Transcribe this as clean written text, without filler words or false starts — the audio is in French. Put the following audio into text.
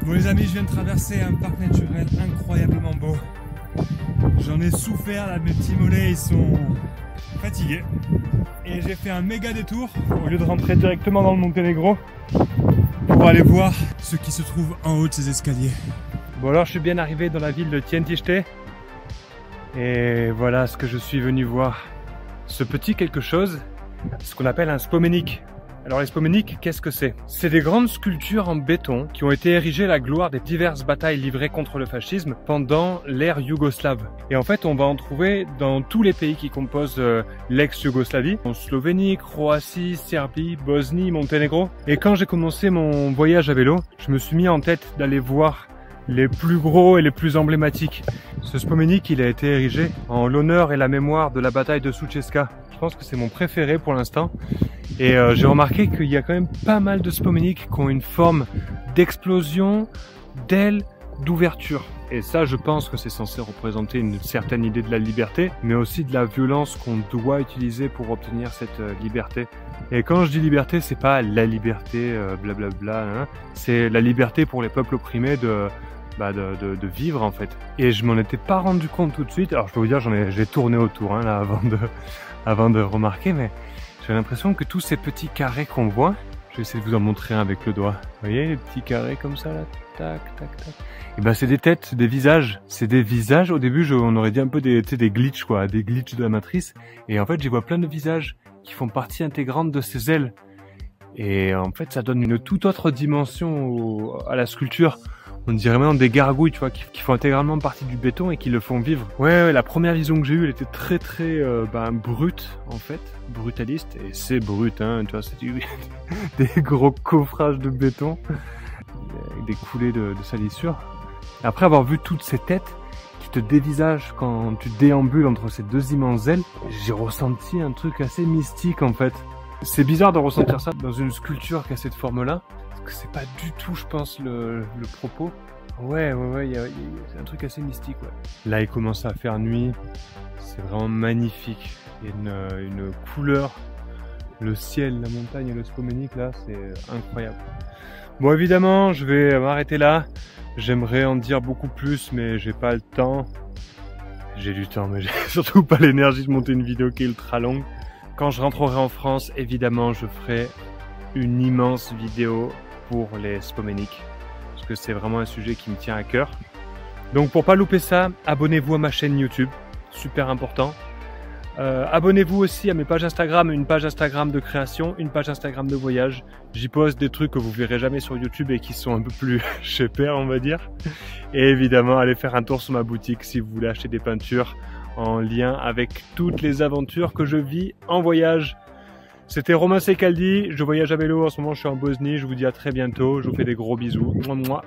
Bon les amis, je viens de traverser un parc naturel incroyablement beau. J'en ai souffert là, mes petits mollets ils sont fatigués. Et j'ai fait un méga détour au lieu de rentrer directement dans le Monténégro pour aller voir ce qui se trouve en haut de ces escaliers. Bon alors je suis bien arrivé dans la ville de Tientiste et voilà ce que je suis venu voir. Ce petit quelque chose, ce qu'on appelle un spomenik. Alors les spomenik, qu'est-ce que c'est? C'est des grandes sculptures en béton qui ont été érigées à la gloire des diverses batailles livrées contre le fascisme pendant l'ère yougoslave. Et en fait, on va en trouver dans tous les pays qui composent l'ex-Yougoslavie, en Slovénie, Croatie, Serbie, Bosnie, Monténégro. Et quand j'ai commencé mon voyage à vélo, je me suis mis en tête d'aller voir les plus gros et les plus emblématiques. Ce spomenik, il a été érigé en l'honneur et la mémoire de la bataille de Soucheska. Je pense que c'est mon préféré pour l'instant. Et j'ai remarqué qu'il y a quand même pas mal de spomenik qui ont une forme d'explosion, d'aile, d'ouverture. Et ça, je pense que c'est censé représenter une certaine idée de la liberté, mais aussi de la violence qu'on doit utiliser pour obtenir cette liberté. Et quand je dis liberté, c'est pas la liberté blablabla, hein, c'est la liberté pour les peuples opprimés de vivre en fait. Et je m'en étais pas rendu compte tout de suite. Alors je peux vous dire, j'ai tourné autour hein, là avant de remarquer, mais j'ai l'impression que tous ces petits carrés qu'on voit, je vais essayer de vous en montrer un avec le doigt. Vous voyez les petits carrés comme ça là, tac, tac, tac. Et ben c'est des têtes, des visages. C'est des visages. Au début, on aurait dit un peu des glitches quoi, des glitches de la matrice. Et en fait, j'y vois plein de visages qui font partie intégrante de ces ailes. Et en fait, ça donne une toute autre dimension à la sculpture. On dirait même des gargouilles, tu vois, qui font intégralement partie du béton et qui le font vivre. Ouais, la première vision que j'ai eue, elle était très brute, en fait, brutaliste. Et c'est brut, hein, tu vois, c'est des gros coffrages de béton, avec des coulées de salissure. Et après avoir vu toutes ces têtes qui te dévisagent quand tu déambules entre ces deux immenses ailes, j'ai ressenti un truc assez mystique, en fait. C'est bizarre de ressentir ça dans une sculpture qui a cette forme-là. C'est pas du tout, je pense, le propos. Ouais, c'est un truc assez mystique, ouais. Là, il commence à faire nuit. C'est vraiment magnifique. Il y a une couleur. Le ciel, la montagne et le spomenik, là, c'est incroyable. Bon, évidemment, je vais m'arrêter là. J'aimerais en dire beaucoup plus, mais j'ai pas le temps. J'ai du temps, mais j'ai surtout pas l'énergie de monter une vidéo qui est ultra longue. Quand je rentrerai en France, évidemment, je ferai une immense vidéo pour les spomenik, parce que c'est vraiment un sujet qui me tient à cœur. Donc pour pas louper ça, abonnez-vous à ma chaîne YouTube, super important. Abonnez-vous aussi à mes pages Instagram, une page Instagram de création, une page Instagram de voyage. J'y poste des trucs que vous verrez jamais sur YouTube et qui sont un peu plus chez père, on va dire. Et évidemment, allez faire un tour sur ma boutique si vous voulez acheter des peintures en lien avec toutes les aventures que je vis en voyage. C'était Romain Secaldi, je voyage à vélo, en ce moment je suis en Bosnie, je vous dis à très bientôt, je vous fais des gros bisous. Mouah, mouah.